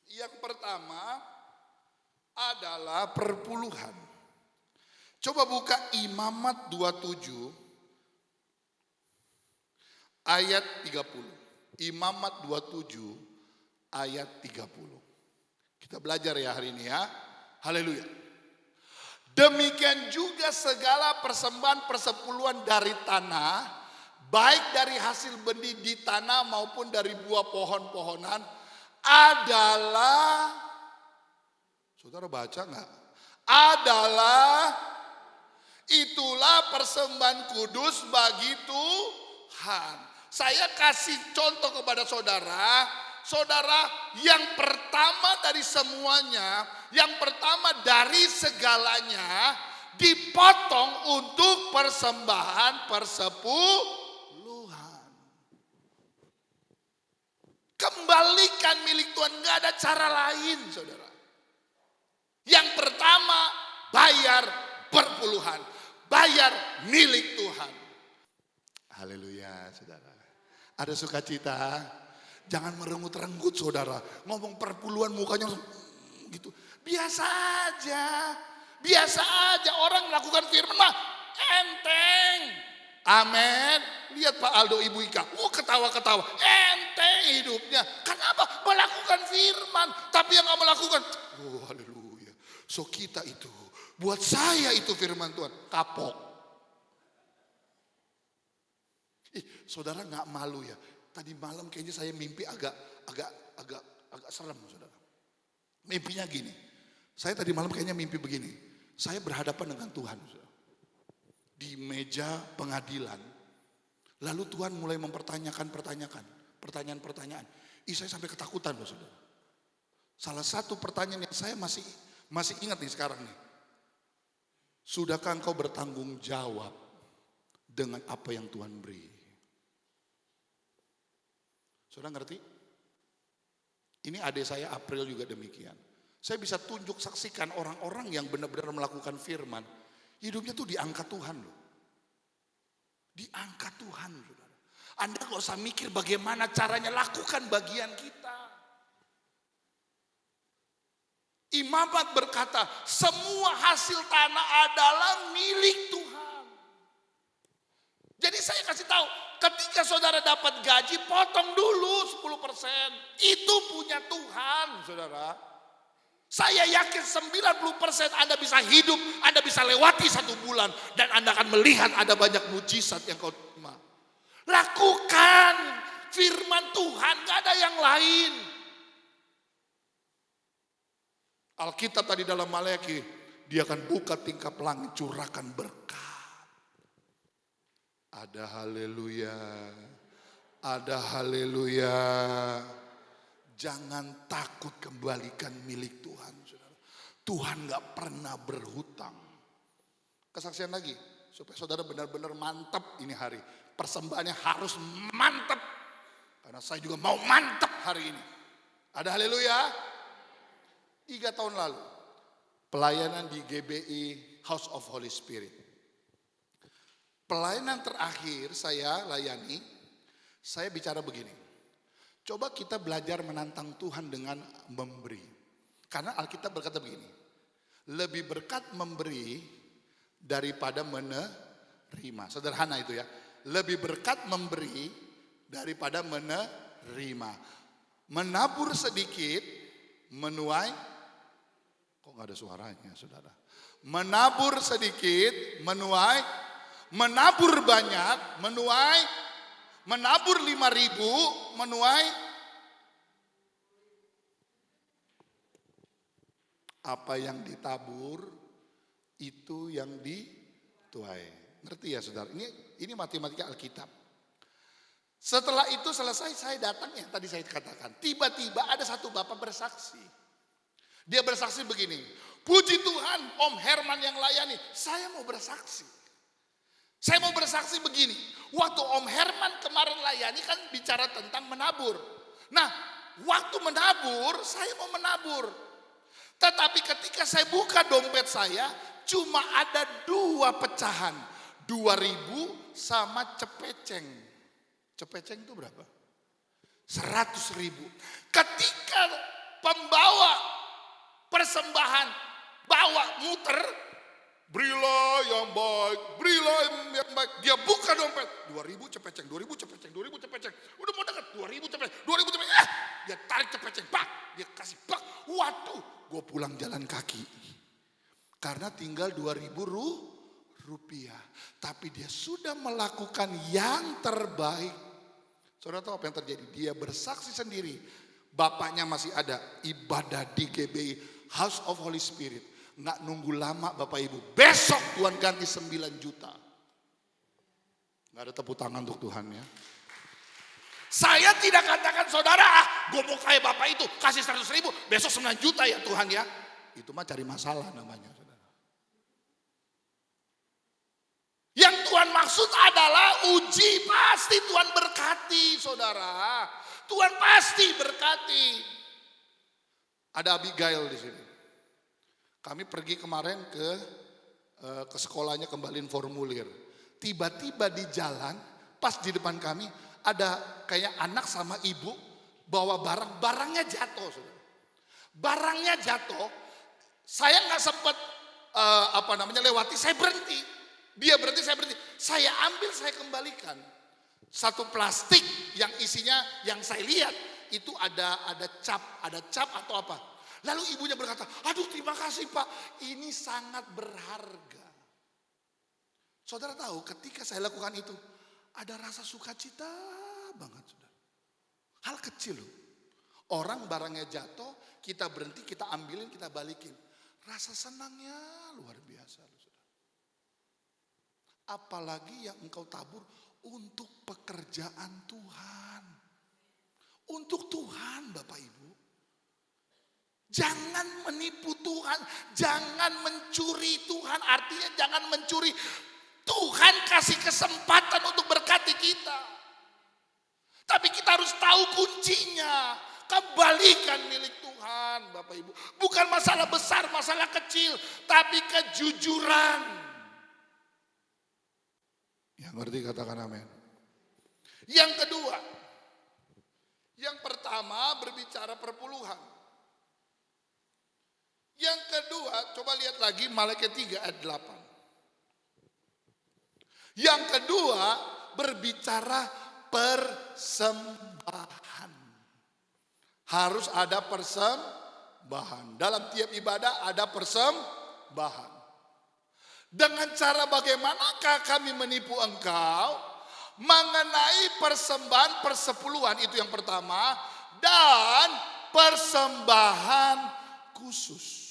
yang pertama adalah perpuluhan. Coba buka Imamat 27 ayat 30. Imamat 27 ayat 30. Kita belajar ya hari ini ya. Haleluya. Demikian juga segala persembahan persepuluhan dari tanah, baik dari hasil benih di tanah maupun dari buah pohon-pohonan, adalah, saudara baca enggak? Adalah, itulah persembahan kudus bagi Tuhan. Saya kasih contoh kepada saudara, saudara, yang pertama dari semuanya, yang pertama dari segalanya, dipotong untuk persembahan persepuluhan. Kembalikan milik Tuhan, gak ada cara lain, saudara. Yang pertama, bayar perpuluhan, bayar milik Tuhan. Haleluya, saudara. Ada sukacita, jangan merengut-renggut, saudara. Ngomong perpuluhan mukanya gitu. Biasa aja, biasa aja. Orang melakukan firman mah enteng. Amin. Lihat Pak Aldo, Ibu Ika, ketawa-ketawa. Enteng hidupnya. Kenapa? Melakukan firman, tapi yang gak melakukan, haleluya. So kita itu, buat saya itu firman Tuhan, kapok. Saudara gak malu ya? Tadi malam kayaknya saya mimpi agak serem, saudara. Mimpinya gini. Saya tadi malam kayaknya mimpi begini. Saya berhadapan dengan Tuhan, saudara, di meja pengadilan. Lalu Tuhan mulai mempertanyakan pertanyaan-pertanyaan. Saya sampai ketakutan, loh, saudara. Salah satu pertanyaan yang saya masih ingat nih sekarang nih. Sudahkah engkau bertanggung jawab dengan apa yang Tuhan beri? Saudara ngerti? Ini adik saya April juga demikian. Saya bisa tunjuk saksikan orang-orang yang benar-benar melakukan firman. Hidupnya tuh diangkat Tuhan loh. Diangkat Tuhan, saudara. Anda gak usah mikir bagaimana caranya, lakukan bagian kita. Imamat berkata, semua hasil tanah adalah milik Tuhan. Jadi saya kasih tahu, ketika saudara dapat gaji, potong dulu 10%. Itu punya Tuhan, saudara. Saya yakin 90% Anda bisa hidup, Anda bisa lewati 1 bulan. Dan Anda akan melihat ada banyak mujizat yang kau terima. Lakukan firman Tuhan, gak ada yang lain. Alkitab tadi dalam Maleakhi, dia akan buka tingkap langit, curahkan berkat. Ada haleluya, ada haleluya. Jangan takut kembalikan milik Tuhan, saudara. Tuhan gak pernah berhutang. Kesaksian lagi, supaya saudara benar-benar mantap ini hari. Persembahannya harus mantap. Karena saya juga mau mantap hari ini. Ada haleluya. 3 tahun lalu, pelayanan di GBI House of Holy Spirit. Pelayanan terakhir saya layani, saya bicara begini. Coba kita belajar menantang Tuhan dengan memberi. Karena Alkitab berkata begini, lebih berkat memberi daripada menerima. Sederhana itu ya. Lebih berkat memberi daripada menerima. Menabur sedikit, menuai. Kok gak ada suaranya, saudara? Menabur sedikit, menuai. Menabur banyak, menuai. Menabur 5.000, menuai. Apa yang ditabur, itu yang dituai. Ngerti ya, saudara? Ini matematika Alkitab. Setelah itu selesai, saya datang yang tadi saya katakan. Tiba-tiba ada satu bapak bersaksi. Dia bersaksi begini, puji Tuhan Om Herman yang layani, saya mau bersaksi. Saya mau bersaksi begini, waktu Om Herman kemarin layani kan bicara tentang menabur. Nah, waktu menabur, saya mau menabur. Tetapi ketika saya buka dompet saya, cuma ada 2 pecahan. 2.000 sama cepeceng. Cepeceng itu berapa? 100.000. Ketika pembawa persembahan bawa muter, berilah yang baik, berilah yang baik. Dia buka dompet, 2.000 cepeceng, 2.000 cepeceng, 2.000 cepeceng. Udah mau dekat, 2.000 cepeceng, 2.000 cepeceng. Dia tarik cepeceng, pak, dia kasih pak. Waduh, gue pulang jalan kaki. Karena tinggal 2.000 rupiah. Tapi dia sudah melakukan yang terbaik. Saudara tahu apa yang terjadi? Dia bersaksi sendiri. Bapaknya masih ada ibadah di GBI, House of Holy Spirit. Nggak nunggu lama Bapak Ibu. Besok Tuhan ganti 9 juta. Nggak ada tepuk tangan untuk Tuhan ya. Saya tidak katakan saudara, gue mau kayak Bapak itu, kasih 100.000, besok 9 juta ya Tuhan ya. Itu mah cari masalah namanya saudara. Yang Tuhan maksud adalah uji, pasti Tuhan berkati saudara. Tuhan pasti berkati. Ada Abigail di sini. Kami pergi kemarin ke sekolahnya kembaliin formulir. Tiba-tiba di jalan, pas di depan kami ada kayak anak sama ibu bawa barang, barangnya jatuh. Saudara. Barangnya jatuh, saya nggak sempat lewati, saya berhenti. Dia berhenti, saya berhenti. Saya ambil, saya kembalikan. Satu plastik yang isinya, yang saya lihat itu ada cap atau apa. Lalu ibunya berkata, aduh terima kasih Pak, ini sangat berharga. Saudara tahu ketika saya lakukan itu, ada rasa sukacita banget saudara. Hal kecil loh. Orang barangnya jatuh, kita berhenti, kita ambilin, kita balikin. Rasa senangnya luar biasa loh saudara. Apalagi yang engkau tabur untuk pekerjaan Tuhan. Untuk Tuhan Bapak Ibu. Jangan menipu Tuhan, jangan mencuri Tuhan, artinya jangan mencuri. Tuhan kasih kesempatan untuk berkati kita. Tapi kita harus tahu kuncinya, kembalikan milik Tuhan Bapak Ibu. Bukan masalah besar, masalah kecil, tapi kejujuran. Yang ngerti katakan amin. Yang kedua, yang pertama berbicara perpuluhan. Yang kedua, coba lihat lagi Malaikat 3 ayat 8. Yang kedua, berbicara persembahan. Harus ada persembahan. Dalam tiap ibadah ada persembahan. Dengan cara bagaimanakah kami menipu engkau? Mengenai persembahan persepuluhan, itu yang pertama. Dan persembahan khusus.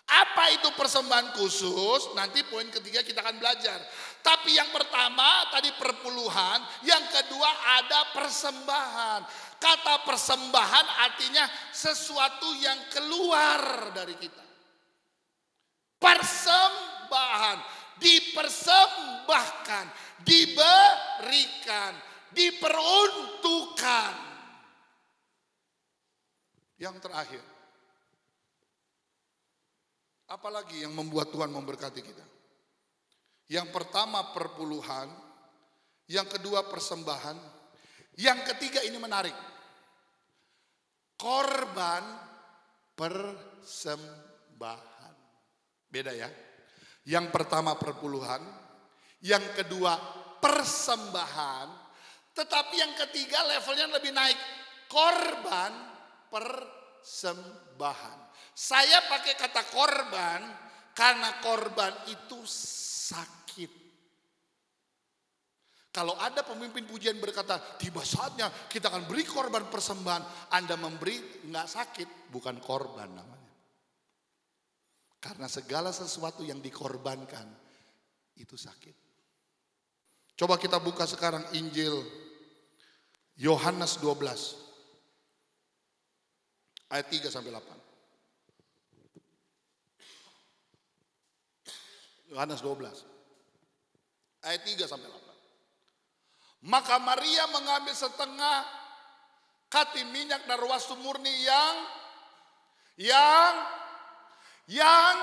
Apa itu persembahan khusus? Nanti poin ketiga kita akan belajar. Tapi yang pertama tadi perpuluhan, yang kedua ada persembahan. Kata persembahan artinya sesuatu yang keluar dari kita. Persembahan, dipersembahkan, diberikan, diperuntukkan. Yang terakhir, apalagi yang membuat Tuhan memberkati kita? Yang pertama perpuluhan, yang kedua persembahan, yang ketiga ini menarik. Korban persembahan. Beda ya. Yang pertama perpuluhan, yang kedua persembahan, tetapi yang ketiga levelnya lebih naik. Korban persembahan. Saya pakai kata korban karena korban itu sakit. Kalau ada pemimpin pujian berkata, tiba saatnya kita akan beri korban persembahan. Anda memberi nggak sakit, bukan korban namanya. Karena segala sesuatu yang dikorbankan itu sakit. Coba kita buka sekarang Injil Yohanes 12 ayat 3 sampai 8. Yohanes 12 ayat 3 sampai 8. Maka Maria mengambil setengah kati minyak narwastu murni yang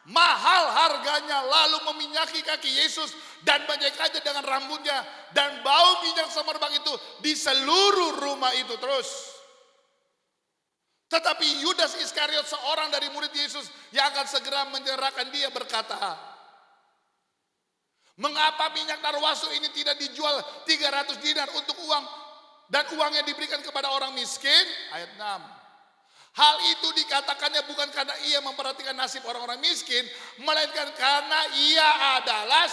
mahal harganya, lalu meminyaki kaki Yesus dan menyekanya dengan rambutnya, dan bau minyak semerbak itu di seluruh rumah itu. Terus, tetapi Yudas Iskariot, seorang dari murid Yesus yang akan segera menyerahkan dia, berkata, mengapa minyak narwastu ini tidak dijual 300 dinar untuk uang, dan uangnya diberikan kepada orang miskin? Ayat 6. Hal itu dikatakannya bukan karena ia memperhatikan nasib orang-orang miskin, melainkan karena ia adalah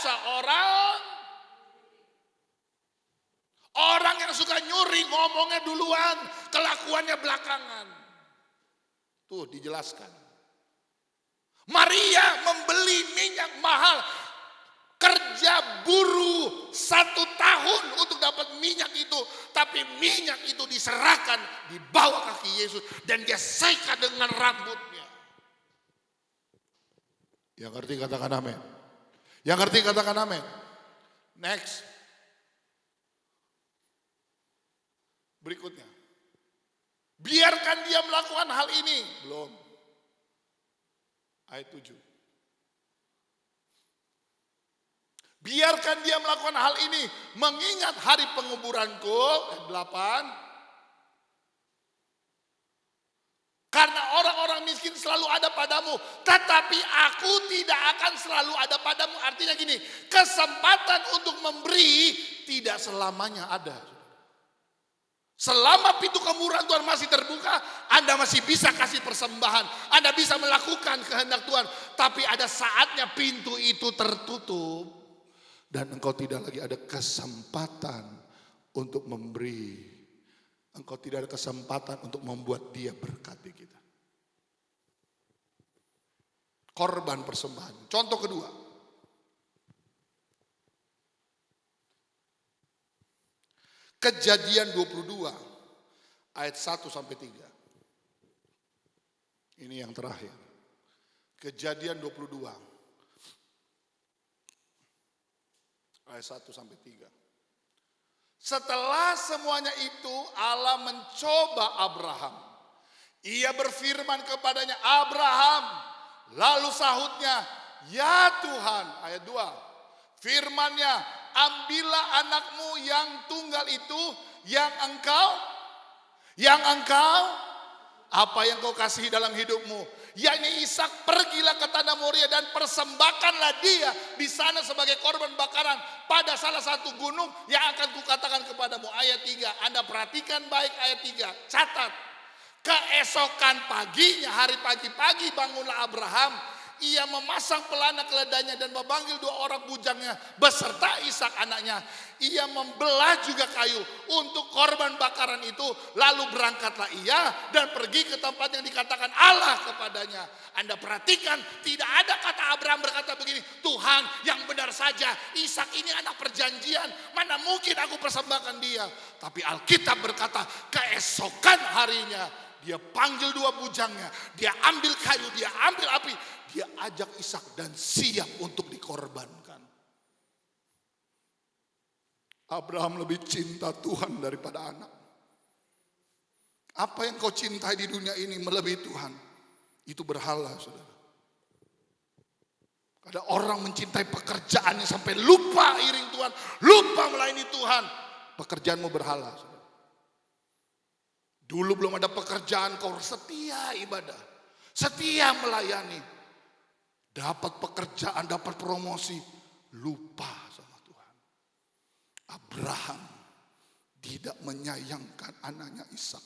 orang yang suka nyuri, ngomongnya duluan, kelakuannya belakangan. Tuh dijelaskan. Maria membeli minyak mahal, kerja buruh 1 tahun untuk dapat minyak itu. Tapi minyak itu diserahkan di bawah kaki Yesus, dan dia sekat dengan rambutnya. Yang ngerti katakan amin. Yang ngerti katakan amin. Next. Berikutnya. Biarkan dia melakukan hal ini. Belum. Ayat 7. Biarkan dia melakukan hal ini mengingat hari penguburanku. Ayat 8. Karena orang-orang miskin selalu ada padamu, tetapi aku tidak akan selalu ada padamu. Artinya gini, kesempatan untuk memberi tidak selamanya ada. Selama pintu kemurahan Tuhan masih terbuka, Anda masih bisa kasih persembahan, Anda bisa melakukan kehendak Tuhan. Tapi ada saatnya pintu itu tertutup, dan engkau tidak lagi ada kesempatan untuk memberi. Engkau tidak ada kesempatan untuk membuat dia berkati kita. Korban persembahan. Contoh kedua. Kejadian 22 ayat 1 sampai 3. Ini yang terakhir. Kejadian 22 ayat 1 sampai 3. Setelah semuanya itu Allah mencoba Abraham. Ia berfirman kepadanya, Abraham. Lalu sahutnya, ya Tuhan. Ayat 2. Firman-Nya, ambillah anakmu yang tunggal itu, yang engkau, apa yang kau kasihi dalam hidupmu, yakni Ishak. Pergilah ke tanah Moria dan persembahkanlah dia di sana sebagai korban bakaran pada salah satu gunung yang akan kukatakan kepadamu. Ayat 3, Anda perhatikan baik ayat 3, catat. Keesokan paginya, hari pagi-pagi bangunlah Abraham. Ia memasang pelana keledainya dan memanggil 2 orang bujangnya beserta Ishak anaknya. Ia membelah juga kayu untuk korban bakaran itu. Lalu berangkatlah ia dan pergi ke tempat yang dikatakan Allah kepadanya. Anda perhatikan, tidak ada kata Abraham berkata begini, Tuhan yang benar saja, Ishak ini anak perjanjian, mana mungkin aku persembahkan dia. Tapi Alkitab berkata, keesokan harinya dia panggil 2 bujangnya, dia ambil kayu, dia ambil api, dia ajak Ishak dan siap untuk dikorbankan. Abraham lebih cinta Tuhan daripada anak. Apa yang kau cintai di dunia ini melebihi Tuhan, itu berhala, saudara. Ada orang mencintai pekerjaannya sampai lupa iring Tuhan, lupa melayani Tuhan. Pekerjaanmu berhala, saudara. Dulu belum ada pekerjaan, kau setia ibadah, setia melayani. Dapat pekerjaan, dapat promosi, lupa sama Tuhan. Abraham tidak menyayangkan anaknya Ishak.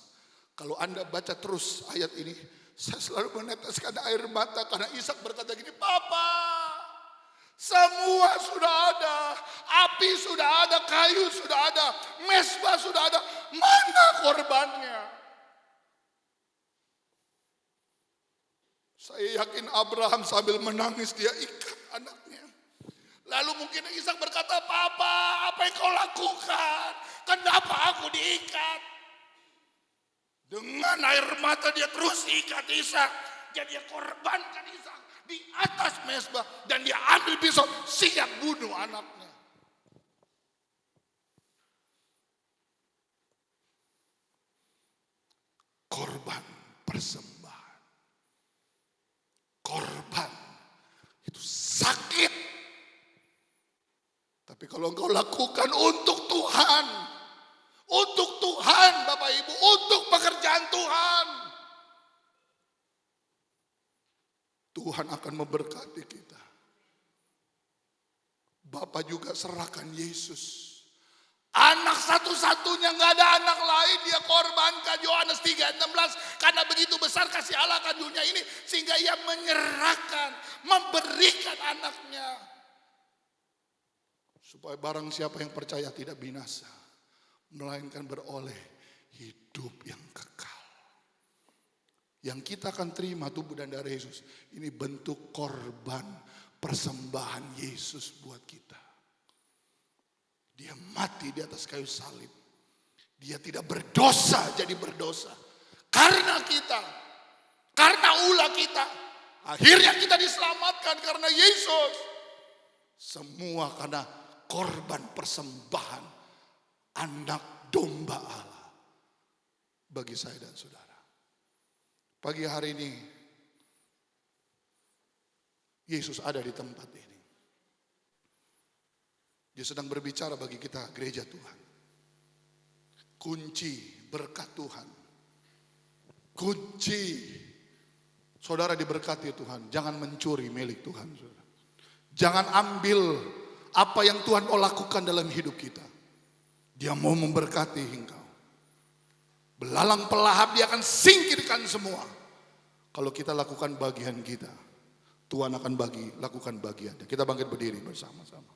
Kalau Anda baca terus ayat ini, saya selalu meneteskan air mata karena Ishak berkata gini, Papa, semua sudah ada, api sudah ada, kayu sudah ada, mezbah sudah ada, mana korbannya? Saya yakin Abraham sambil menangis dia ikat anaknya. Lalu mungkin Ishak berkata, Papa, lakukan? Kenapa aku diikat? Dengan air mata dia terus ikat Ishak. Jadi dia korbankan Ishak di atas mezbah. Dan dia ambil pisau, siap bunuh anaknya. Korban persembahan. Korban itu sakit. Tapi kalau engkau lakukan untuk Tuhan, Bapak Ibu, untuk pekerjaan Tuhan, Tuhan akan memberkati kita. Bapak juga serahkan Yesus. Anak satu-satunya, nggak ada anak lain, dia korbankan. Yohanes 3:16, karena begitu besar kasih Allah akan dunia ini, sehingga ia menyerahkan, memberikan anaknya. Supaya barang siapa yang percaya tidak binasa, melainkan beroleh hidup yang kekal. Yang kita akan terima tubuh dan darah Yesus, ini bentuk korban persembahan Yesus buat kita. Dia mati di atas kayu salib. Dia tidak berdosa jadi berdosa. Karena kita, karena ulah kita, akhirnya kita diselamatkan karena Yesus. Semua karena korban persembahan anak domba Allah bagi saya dan saudara. Pagi hari ini Yesus ada di tempat ini. Dia sedang berbicara bagi kita gereja Tuhan. Kunci berkat Tuhan. Kunci saudara diberkati Tuhan. Jangan mencuri milik Tuhan. Saudara. Jangan ambil apa yang Tuhan mau lakukan dalam hidup kita. Dia mau memberkati engkau. Belalang pelahap dia akan singkirkan semua. Kalau kita lakukan bagian kita, Tuhan akan lakukan bagiannya. Kita bangkit berdiri bersama-sama.